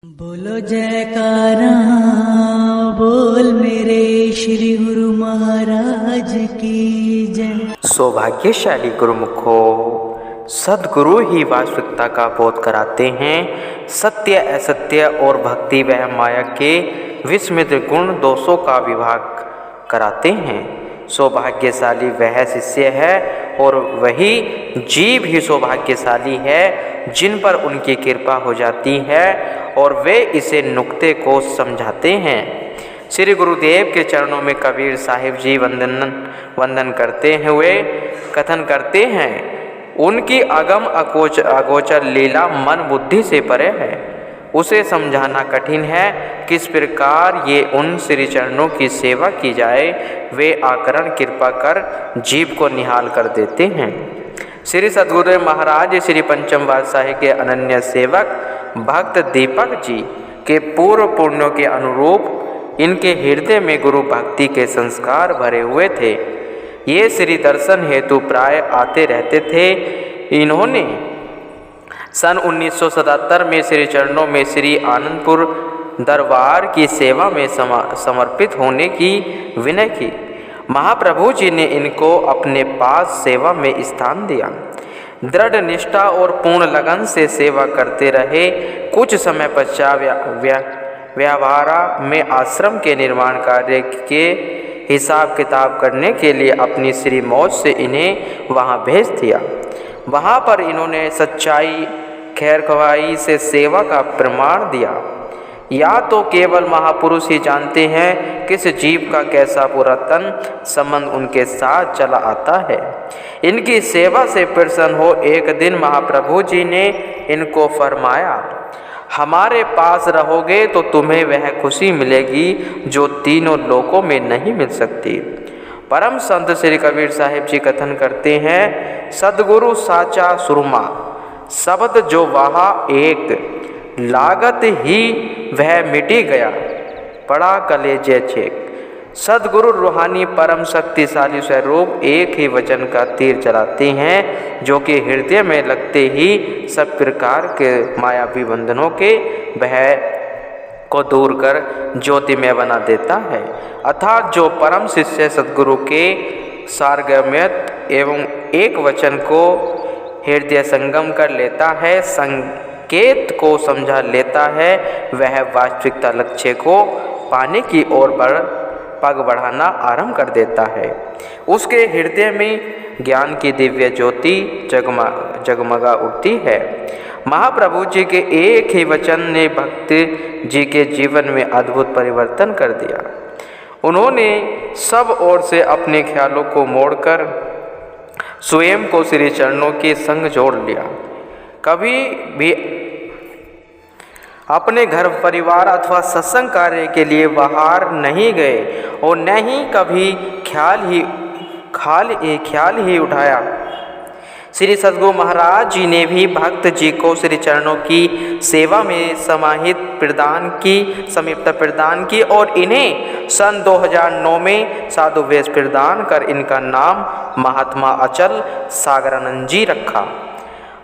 बोलो जयकारा बोल मेरे श्री गुरु महाराज की जय। सौभाग्यशाली गुरुमुखों, सद्गुरु ही वास्तविकता का बोध कराते हैं। सत्य असत्य और भक्ति व माया के विस्मृत गुण दोषों का विभाग कराते हैं। सौभाग्यशाली वह शिष्य है और वही जीव ही सौभाग्यशाली है जिन पर उनकी कृपा हो जाती है और वे इसे नुक्ते को समझाते हैं। श्री गुरुदेव के चरणों में कबीर साहिब जी वंदन करते हुए कथन करते हैं, उनकी अगम अगोचर लीला मन बुद्धि से परे है, उसे समझाना कठिन है। किस प्रकार ये उन श्री चरणों की सेवा की जाए, वे आकरण कृपा कर जीव को निहाल कर देते हैं। श्री सद्गुरुदेव महाराज श्री पंचम पातशाही के अनन्य सेवक भक्त दीपक जी के पूर्व पुण्यों के अनुरूप इनके हृदय में गुरु भक्ति के संस्कार भरे हुए थे। ये श्री दर्शन हेतु प्राय आते रहते थे। इन्होंने सन 1977 में श्री चरणों में श्री आनंदपुर दरबार की सेवा में समर्पित होने की विनय की। महाप्रभु जी ने इनको अपने पास सेवा में स्थान दिया। दृढ़ निष्ठा और पूर्ण लगन से सेवा करते रहे। कुछ समय पश्चात व्यावहारा में आश्रम के निर्माण कार्य के हिसाब किताब करने के लिए अपनी श्री मौज से इन्हें वहां भेज दिया। वहां पर इन्होंने सच्चाई खैरख्वाही से सेवा का प्रमाण दिया। या तो केवल महापुरुष ही जानते हैं किस जीव का कैसा पुरातन संबंध उनके साथ चला आता है। इनकी सेवा से प्रसन्न हो एक दिन महाप्रभु जी ने इनको फरमाया, हमारे पास रहोगे तो तुम्हें वह खुशी मिलेगी जो तीनों लोकों में नहीं मिल सकती। परम संत श्री कबीर साहिब जी कथन करते हैं, सद्गुरु साचा सुरमा शब्द जो वहा एक, लागत ही वह मिटी गया पड़ा कलेजे छेक। सद्गुरु रूहानी परम शक्तिशाली स्वरूप एक ही वचन का तीर चलाते हैं जो कि हृदय में लगते ही सब प्रकार के मायावी बंधनों के भय को दूर कर ज्योतिमय बना देता है। अर्थात जो परम शिष्य सद्गुरु के सारगम्यत एवं एक वचन को हृदय संगम कर लेता है, संकेत को समझा लेता है, वह वास्तविकता लक्ष्य को पाने की ओर पग बढ़ाना आरंभ कर देता है। उसके हृदय में ज्ञान की दिव्य ज्योति जगमगा उठती है। महाप्रभु जी के एक ही वचन ने भक्त जी के जीवन में अद्भुत परिवर्तन कर दिया। उन्होंने सब ओर से अपने ख्यालों को मोड़कर स्वयं को श्री चरणों के संग जोड़ लिया। कभी भी अपने घर परिवार अथवा सत्संग कार्य के लिए बाहर नहीं गए और न ही कभी ख्याल ही उठाया। श्री सद्गुरु महाराज जी ने भी भक्त जी को श्री चरणों की सेवा में समीपता प्रदान की और इन्हें सन 2009 में साधु वेश प्रदान कर इनका नाम महात्मा अचल सागरानंद जी रखा।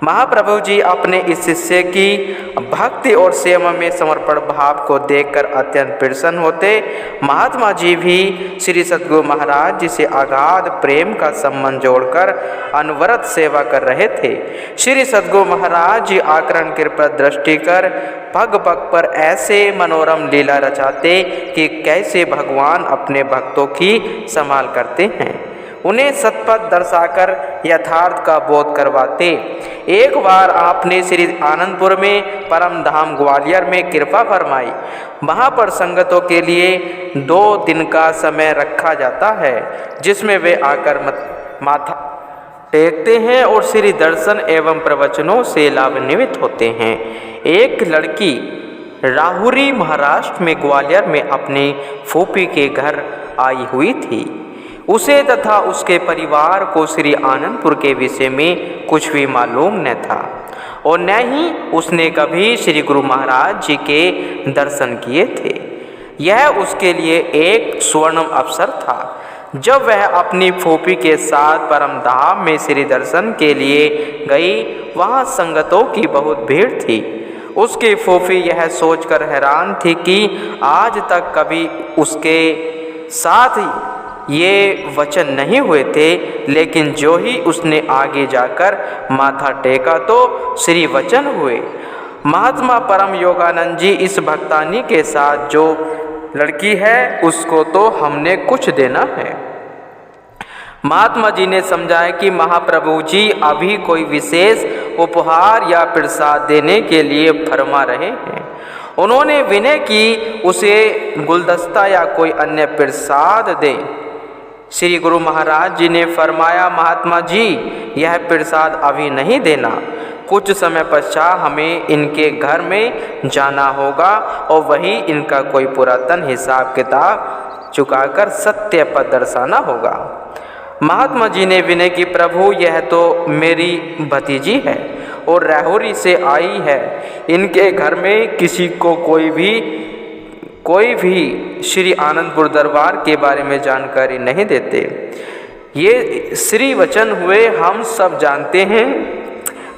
महाप्रभु जी अपने इस शिष्य की भक्ति और सेवा में समर्पण भाव को देखकर अत्यंत प्रसन्न होते। महात्मा जी भी श्री सद्गुरु महाराज जी से अगाध प्रेम का संबंध जोड़कर अनवरत सेवा कर रहे थे। श्री सद्गुरु महाराज जी आकरण कृपा दृष्टि कर पग पग पर ऐसे मनोरम लीला रचाते कि कैसे भगवान अपने भक्तों की संभाल करते हैं, उन्हें सतपथ दर्शाकर यथार्थ का बोध करवाते। एक बार आपने श्री आनंदपुर में परम धाम ग्वालियर में कृपा फरमाई। वहाँ पर संगतों के लिए 2 दिन का समय रखा जाता है जिसमें वे आकर माथा टेकते हैं और श्री दर्शन एवं प्रवचनों से लाभान्वित होते हैं। एक लड़की राहुरी महाराष्ट्र में ग्वालियर में अपनी फूफी के घर आई हुई थी। उसे तथा उसके परिवार को श्री आनंदपुर के विषय में कुछ भी मालूम न था और न ही उसने कभी श्री गुरु महाराज जी के दर्शन किए थे। यह उसके लिए एक स्वर्णिम अवसर था जब वह अपनी फूफी के साथ परम धाम में श्री दर्शन के लिए गई। वहाँ संगतों की बहुत भीड़ थी। उसकी फूफी यह सोचकर हैरान थी कि आज तक कभी उसके साथ ये वचन नहीं हुए थे, लेकिन जो ही उसने आगे जाकर माथा टेका तो श्री वचन हुए। महात्मा परम योगानंद जी, इस भक्तानी के साथ जो लड़की है उसको तो हमने कुछ देना है। महात्मा जी ने समझाया कि महाप्रभु जी अभी कोई विशेष उपहार या प्रसाद देने के लिए फरमा रहे हैं। उन्होंने विनय की उसे गुलदस्ता या कोई अन्य प्रसाद दे। श्री गुरु महाराज जी ने फरमाया, महात्मा जी यह प्रसाद अभी नहीं देना, कुछ समय पश्चात हमें इनके घर में जाना होगा और वही इनका कोई पुरातन हिसाब किताब चुकाकर सत्य पद दर्शाना होगा। महात्मा जी ने विनय की, प्रभु यह तो मेरी भतीजी है और राहुरी से आई है, इनके घर में किसी को कोई भी श्री आनंदपुर दरबार के बारे में जानकारी नहीं देते। ये श्री वचन हुए, हम सब जानते हैं,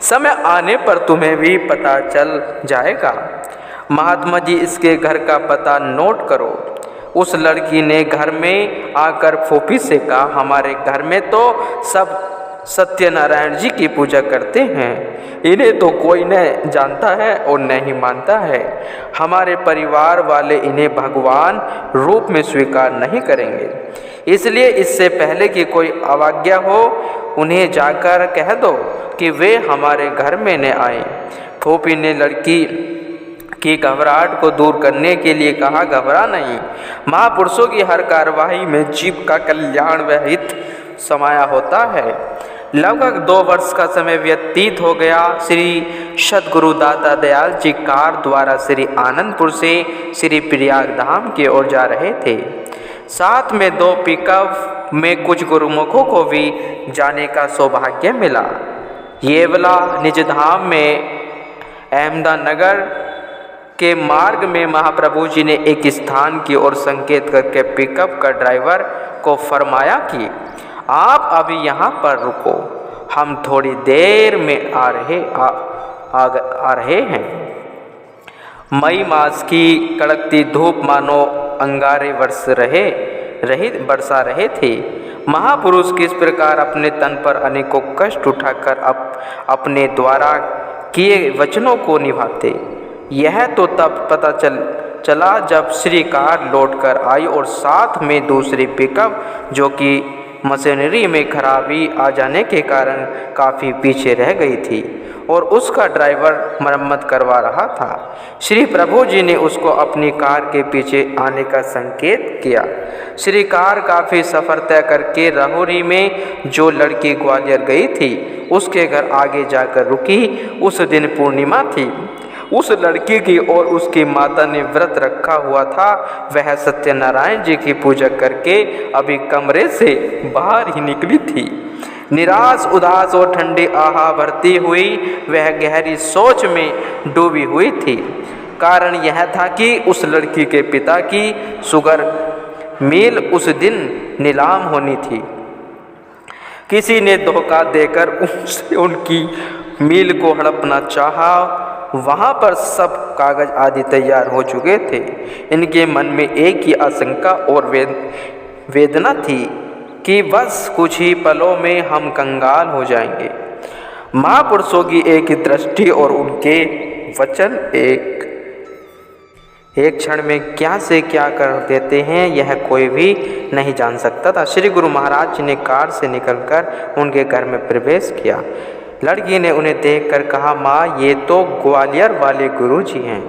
समय आने पर तुम्हें भी पता चल जाएगा। महात्मा जी इसके घर का पता नोट करो। उस लड़की ने घर में आकर फूफी से कहा, हमारे घर में तो सब सत्यनारायण जी की पूजा करते हैं, इन्हें तो कोई न जानता है और न ही मानता है। हमारे परिवार वाले इन्हें भगवान रूप में स्वीकार नहीं करेंगे, इसलिए इससे पहले कि कोई अवज्ञा हो उन्हें जाकर कह दो कि वे हमारे घर में न आए। फूफी ने लड़की की घबराहट को दूर करने के लिए कहा, घबरा नहीं, महापुरुषों की हर कार्यवाही में जीव का कल्याण व हित समाया होता है। लगभग 2 वर्ष का समय व्यतीत हो गया। श्री सद्गुरु दाता दयाल जी कार द्वारा श्री आनंदपुर से श्री प्रयाग धाम की ओर जा रहे थे। साथ में 2 पिकअप में कुछ गुरुमुखों को भी जाने का सौभाग्य मिला। येवला निज धाम में अहमदानगर के मार्ग में महाप्रभु जी ने एक स्थान की ओर संकेत करके पिकअप का ड्राइवर को फरमाया कि आप अभी यहाँ पर रुको, हम थोड़ी देर में आ रहे हैं। मई मास की कड़कती धूप मानो अंगारे बरसा रहे थे। महापुरुष किस प्रकार अपने तन पर अनेकों कष्ट उठाकर अपने द्वारा किए वचनों को निभाते, यह तो तब पता चला जब श्री कार लौटकर आई और साथ में दूसरी पिकअप जो कि मशीनरी में खराबी आ जाने के कारण काफ़ी पीछे रह गई थी और उसका ड्राइवर मरम्मत करवा रहा था। श्री प्रभु जी ने उसको अपनी कार के पीछे आने का संकेत किया। श्री कार काफ़ी सफ़र तय करके राहुरी में जो लड़की ग्वालियर गई थी उसके घर आगे जाकर रुकी। उस दिन पूर्णिमा थी। उस लड़की की और उसकी माता ने व्रत रखा हुआ था। वह सत्यनारायण जी की पूजा करके अभी कमरे से बाहर ही निकली थी। निराश, उदास और ठंडी आह भरती हुई वह गहरी सोच में डूबी हुई थी। कारण यह था कि उस लड़की के पिता की शुगर मिल उस दिन नीलाम होनी थी। किसी ने धोखा देकर उनसे उनकी मिल को हड़पना चाहा। वहाँ पर सब कागज आदि तैयार हो चुके थे। इनके मन में एक ही आशंका और वेदना थी कि बस कुछ ही पलों में हम कंगाल हो जाएंगे। महापुरुषों की एक ही दृष्टि और उनके वचन एक क्षण में क्या से क्या कर देते हैं, यह कोई भी नहीं जान सकता था। श्री गुरु महाराज जी ने कार से निकलकर उनके घर में प्रवेश किया। लड़की ने उन्हें देखकर कहा, माँ ये तो ग्वालियर वाले गुरु जी हैं।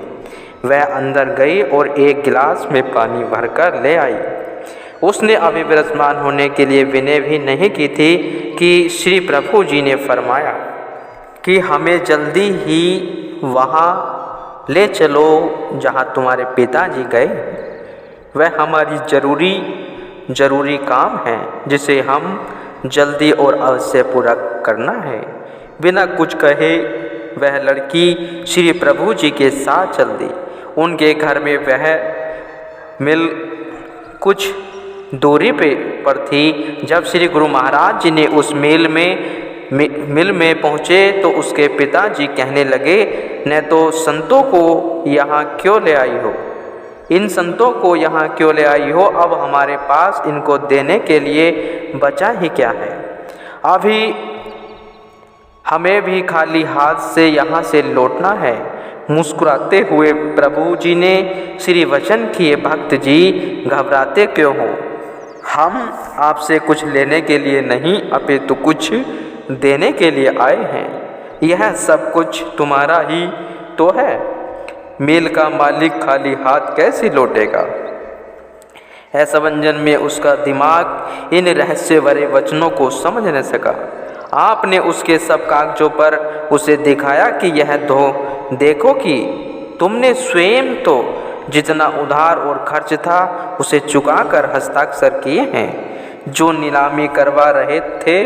वह अंदर गई और एक गिलास में पानी भरकर ले आई। उसने अभी विराजमान होने के लिए विनय भी नहीं की थी कि श्री प्रभु जी ने फरमाया कि हमें जल्दी ही वहाँ ले चलो जहाँ तुम्हारे पिताजी गए। वह हमारी जरूरी काम है जिसे हम जल्दी और अवश्य पूरा करना है। बिना कुछ कहे वह लड़की श्री प्रभु जी के साथ चल दी। उनके घर में वह मिल कुछ दूरी पर थी। जब श्री गुरु महाराज जी ने उस मेल में मिल में पहुँचे तो उसके पिताजी कहने लगे, न तो संतों को यहाँ क्यों ले आई हो? इन संतों को यहाँ क्यों ले आई हो? अब हमारे पास इनको देने के लिए बचा ही क्या है? अभी हमें भी खाली हाथ से यहाँ से लौटना है। मुस्कुराते हुए प्रभु जी ने श्री वचन किए, भक्त जी घबराते क्यों हो? हम आपसे कुछ लेने के लिए नहीं अपितु कुछ देने के लिए आए हैं। यह सब कुछ तुम्हारा ही तो है। मिल का मालिक खाली हाथ कैसे लौटेगा? असमंजस में उसका दिमाग इन रहस्य भरे वचनों को समझ न सका। आपने उसके सब कागजों पर उसे दिखाया कि यह देखो कि तुमने स्वयं तो जितना उधार और खर्च था उसे चुकाकर हस्ताक्षर किए हैं। जो नीलामी करवा रहे थे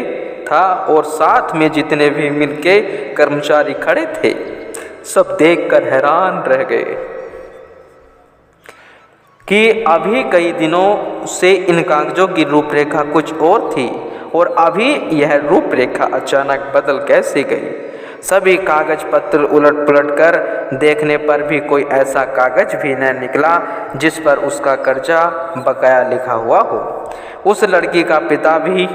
था और साथ में जितने भी मिलके कर्मचारी खड़े थे, सब देखकर हैरान रह गए कि अभी कई दिनों से इन कागजों की रूपरेखा कुछ और थी और अभी यह रूपरेखा अचानक बदल कैसे गई। सभी कागज पत्र उलट पुलट कर देखने पर भी कोई ऐसा कागज भी न निकला जिस पर उसका कर्जा बकाया लिखा हुआ हो। उस लड़की का पिता भी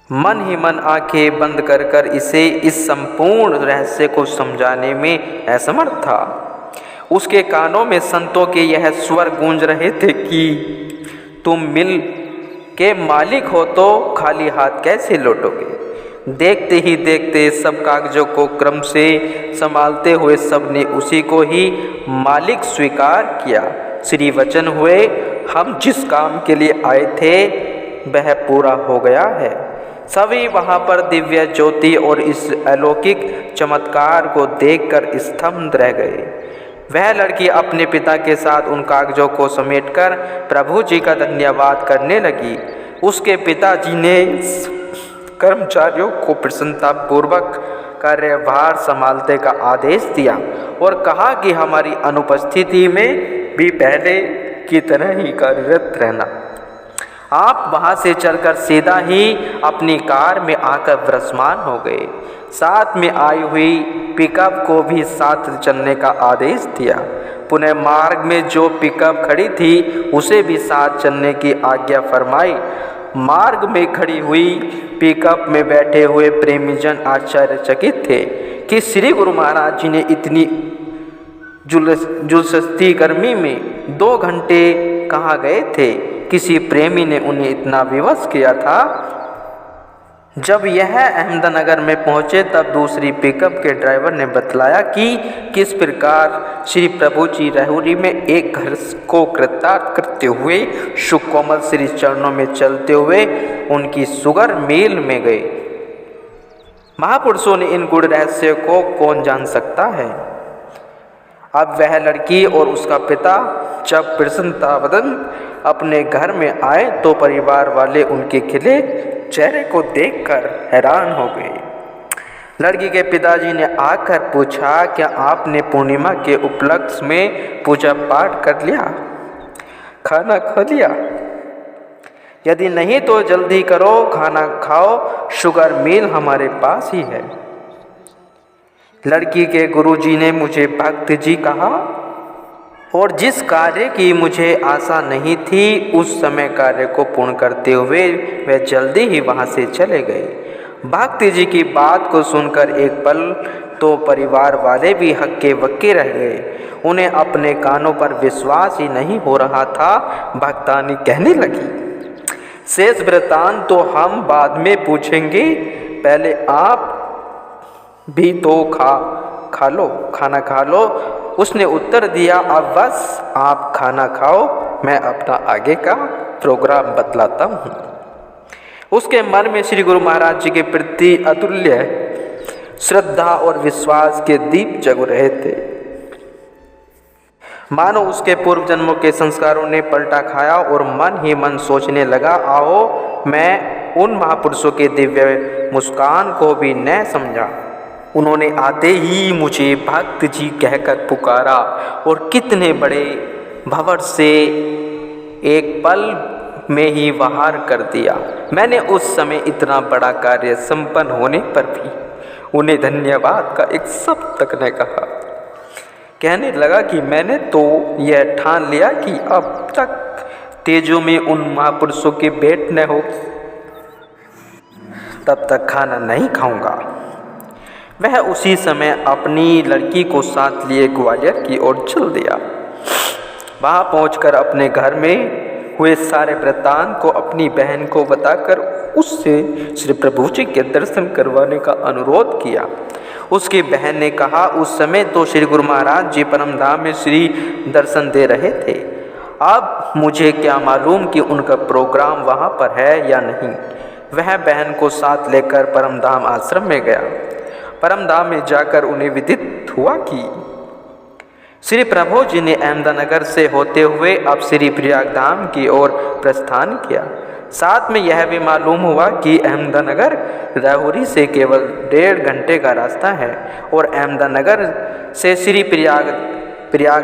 मन ही मन आंखें बंद कर कर इसे इस संपूर्ण रहस्य को समझाने में असमर्थ था। उसके कानों में संतों के यह स्वर गूंज रहे थे कि तुम मिल के मालिक हो तो खाली हाथ कैसे लौटोगे। देखते ही देखते सब कागजों को क्रम से संभालते हुए सबने उसी को ही मालिक स्वीकार किया। श्री वचन हुए, हम जिस काम के लिए आए थे वह पूरा हो गया है। सभी वहाँ पर दिव्य ज्योति और इस अलौकिक चमत्कार को देखकर स्तब्ध रह गए। वह लड़की अपने पिता के साथ उन कागजों को समेटकर प्रभु जी का धन्यवाद करने लगी। उसके पिताजी ने कर्मचारियों को प्रसन्नतापूर्वक कार्यभार संभालने का आदेश दिया और कहा कि हमारी अनुपस्थिति में भी पहले की तरह ही कार्यरत रहना। आप वहाँ से चलकर सीधा ही अपनी कार में आकर विराजमान हो गए। साथ में आई हुई पिकअप को भी साथ चलने का आदेश दिया। पुनः मार्ग में जो पिकअप खड़ी थी उसे भी साथ चलने की आज्ञा फरमाई। मार्ग में खड़ी हुई पिकअप में बैठे हुए प्रेमीजन आश्चर्यचकित थे कि श्री गुरु महाराज जी ने इतनी जुलसती गर्मी में 2 घंटे कहाँ गए थे। किसी प्रेमी ने उन्हें इतना विवश किया था। जब यह अहमदनगर में पहुँचे तब दूसरी पिकअप के ड्राइवर ने बतलाया कि किस प्रकार श्री प्रभु जी रहुरी में एक घर को कृतार्थ करते हुए सुकोमल श्री चरणों में चलते हुए उनकी सुगर मेल में गए। महापुरुषों ने इन गुड़ रहस्य को कौन जान सकता है। अब वह लड़की और उसका पिता जब प्रसन्नतावदन अपने घर में आए तो परिवार वाले उनके खिले चेहरे को देखकर हैरान हो गए। लड़की के पिताजी ने आकर पूछा, क्या आपने पूर्णिमा के उपलक्ष्य में पूजा पाठ कर लिया, खाना खा लिया? यदि नहीं तो जल्दी करो, खाना खाओ, शुगर मिल हमारे पास ही है। लड़की के गुरुजी ने मुझे भक्त जी कहा और जिस कार्य की मुझे आशा नहीं थी उस समय कार्य को पूर्ण करते हुए वे जल्दी ही वहाँ से चले गए। भक्त जी की बात को सुनकर एक पल तो परिवार वाले भी हक्के बक्के रह गए। उन्हें अपने कानों पर विश्वास ही नहीं हो रहा था। भक्तानी कहने लगी, शेष वृतांत तो हम बाद में पूछेंगे, पहले आप भी तो खाना खा लो। उसने उत्तर दिया, अब बस आप खाना खाओ, मैं अपना आगे का प्रोग्राम बतलाता हूँ। उसके मन में श्री गुरु महाराज जी के प्रति अतुल्य श्रद्धा और विश्वास के दीप जग रहे थे। मानो उसके पूर्व जन्मों के संस्कारों ने पलटा खाया और मन ही मन सोचने लगा, आओ मैं उन महापुरुषों के दिव्य मुस्कान को भी न समझा। उन्होंने आते ही मुझे भक्त जी कहकर पुकारा और कितने बड़े भंवर से एक पल में ही बाहर कर दिया। मैंने उस समय इतना बड़ा कार्य संपन्न होने पर भी उन्हें धन्यवाद का एक शब्द तक न कहा। कहने लगा कि मैंने तो यह ठान लिया कि अब तक तेजों में उन महापुरुषों के भेंट न हो तब तक खाना नहीं खाऊंगा। वह उसी समय अपनी लड़की को साथ लिए ग्वालियर की ओर चल दिया। वहां पहुंचकर अपने घर में हुए सारे वृत्तांत को अपनी बहन को बताकर उससे श्री प्रभु जी के दर्शन करवाने का अनुरोध किया। उसकी बहन ने कहा, उस समय तो श्री गुरु महाराज जी परम धाम में श्री दर्शन दे रहे थे। अब मुझे क्या मालूम कि उनका प्रोग्राम वहाँ पर है या नहीं। वह बहन को साथ लेकर परम धाम आश्रम में गया। परम धाम में जाकर उन्हें विदित हुआ कि श्री प्रभु जी ने अहमदनगर से होते हुए अब श्री प्रयाग धाम की ओर प्रस्थान किया। साथ में यह भी मालूम हुआ कि अहमदनगर राहुरी से केवल 1.5 घंटे का रास्ता है और अहमदनगर से श्री प्रयाग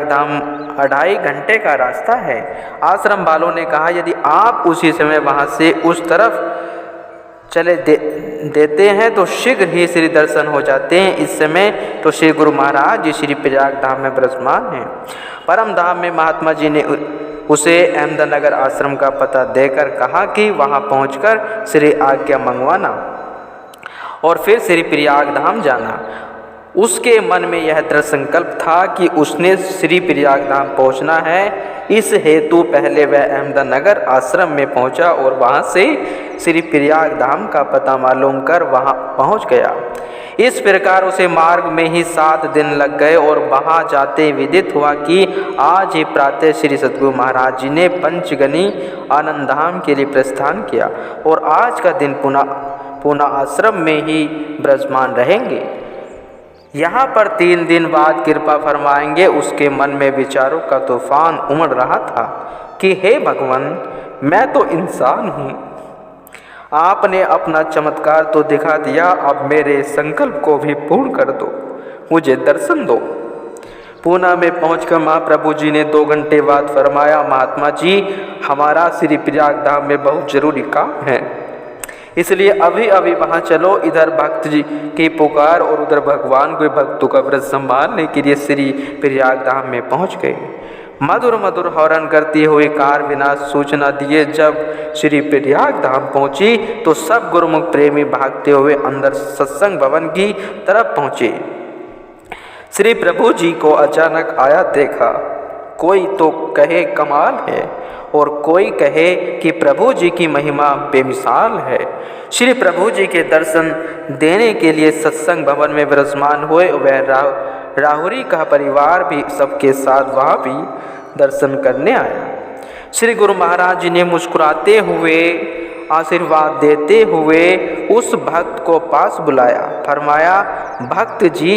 धाम 2.5 घंटे का रास्ता है। आश्रम वालों ने कहा, यदि आप उसी समय वहाँ से उस तरफ चले देते हैं तो शीघ्र ही श्री दर्शन हो जाते हैं। इस समय तो श्री गुरु महाराज जी श्री प्रयाग धाम में विराजमान हैं। परम धाम में महात्मा जी ने उसे अहमदनगर आश्रम का पता देकर कहा कि वहां पहुंचकर श्री आज्ञा मंगवाना और फिर श्री प्रयाग धाम जाना। उसके मन में यह दृढ़ संकल्प था कि उसने श्री प्रयाग धाम पहुंचना है। इस हेतु पहले वह अहमदनगर आश्रम में पहुंचा और वहां से श्री प्रयाग धाम का पता मालूम कर वहां पहुंच गया। इस प्रकार उसे मार्ग में ही 7 दिन लग गए और वहां जाते विदित हुआ कि आज ही प्रातः श्री सद्गुरु महाराज जी ने पंचगनी आनंद धाम के लिए प्रस्थान किया और आज का दिन पुनः आश्रम में ही विराजमान रहेंगे। यहाँ पर 3 दिन बाद कृपा फरमाएंगे। उसके मन में विचारों का तूफान उमड़ रहा था कि हे भगवान, मैं तो इंसान हूँ, आपने अपना चमत्कार तो दिखा दिया, अब मेरे संकल्प को भी पूर्ण कर दो, मुझे दर्शन दो। पूना में पहुंचकर महाप्रभु जी ने 2 घंटे बाद फरमाया, महात्मा जी, हमारा श्री प्रयाग धाम में बहुत जरूरी काम है, इसलिए अभी अभी वहाँ चलो। इधर भक्त जी की पुकार और उधर भगवान के भक्तों का व्रत संभालने के लिए श्री प्रयाग धाम में पहुँच गए। मधुर मधुर हॉर्न करती हुई कार विनाश सूचना दिए जब श्री प्रयाग धाम पहुंची तो सब गुरुमुख प्रेमी भागते हुए अंदर सत्संग भवन की तरफ पहुंचे। श्री प्रभु जी को अचानक आया देखा। कोई तो कहे कमाल है और कोई कहे कि प्रभु जी की महिमा बेमिसाल है। श्री प्रभु जी के दर्शन देने के लिए सत्संग भवन में विराजमान हुए वह राहुरी का परिवार भी सबके साथ वहाँ भी दर्शन करने आया। श्री गुरु महाराज जी ने मुस्कुराते हुए आशीर्वाद देते हुए उस भक्त को पास बुलाया। फरमाया, भक्त जी,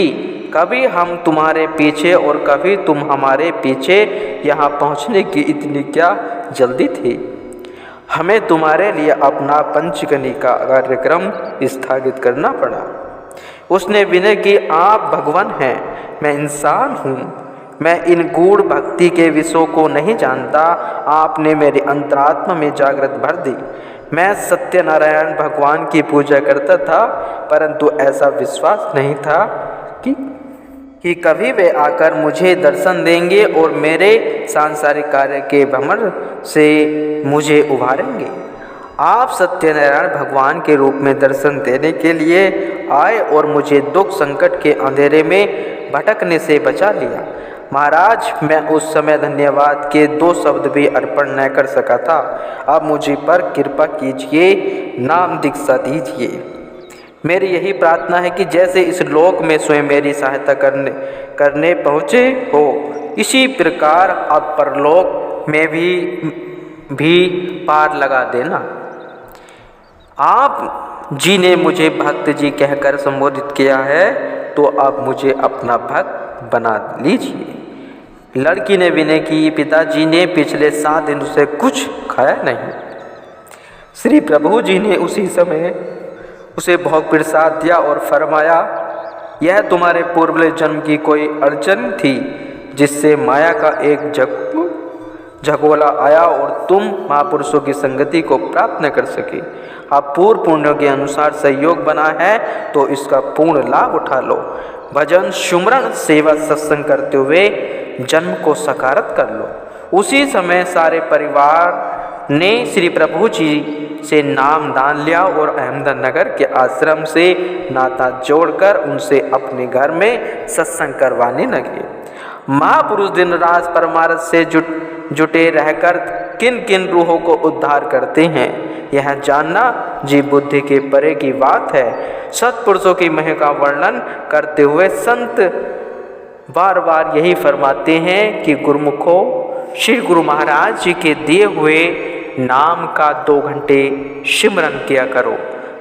कभी हम तुम्हारे पीछे और कभी तुम हमारे पीछे, यहाँ पहुँचने की इतनी क्या जल्दी थी? हमें तुम्हारे लिए अपना पंचगनी का कार्यक्रम स्थगित करना पड़ा। उसने विनय की, आप भगवान हैं, मैं इंसान हूँ, मैं इन गूढ़ भक्ति के विषयों को नहीं जानता। आपने मेरे अंतरात्मा में जागृत भर दी। मैं सत्यनारायण भगवान की पूजा करता था, परंतु ऐसा विश्वास नहीं था कि कभी वे आकर मुझे दर्शन देंगे और मेरे सांसारिक कार्य के भ्रमण से मुझे उभारेंगे। आप सत्यनारायण भगवान के रूप में दर्शन देने के लिए आए और मुझे दुख संकट के अंधेरे में भटकने से बचा लिया। महाराज, मैं उस समय धन्यवाद के 2 शब्द भी अर्पण न कर सका था। अब मुझे पर कृपा कीजिए, नाम दीक्षा दीजिए। मेरी यही प्रार्थना है कि जैसे इस लोक में स्वयं मेरी सहायता करने पहुँचे हो, इसी प्रकार अब परलोक में भी पार लगा देना। आप जी ने मुझे भक्त जी कहकर संबोधित किया है, तो अब मुझे अपना भक्त बना लीजिए। लड़की ने विनय की, पिताजी ने पिछले 7 दिन से कुछ खाया नहीं। श्री प्रभु जी ने उसी समय उसे भोग प्रसाद दिया और फरमाया, यह तुम्हारे पूर्व जन्म की कोई अड़चन थी जिससे माया का एक झगोला आया और तुम महापुरुषों की संगति को प्राप्त न कर सके। अब पूर्व पुण्यों के अनुसार सहयोग बना है तो इसका पूर्ण लाभ उठा लो। भजन, सुमरन, सेवा, सत्संग करते हुए जन्म को सकारत कर लो। उसी समय सारे परिवार ने श्री प्रभु जी से नाम दान लिया और अहमदनगर के आश्रम से नाता जोड़कर उनसे अपने घर में सत्संग करवाने लगे। महापुरुष दिन रात परमार्थ से जुटे रहकर किन किन रूहों को उद्धार करते हैं, यह जानना जीव बुद्धि के परे की बात है। सत्पुरुषों की महिमा का वर्णन करते हुए संत बार बार यही फरमाते हैं कि गुरुमुखों, श्री गुरु महाराज जी के दिए हुए नाम का 2 घंटे सिमरन किया करो,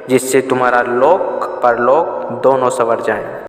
जिससे तुम्हारा लोक परलोक दोनों संवर जाएं।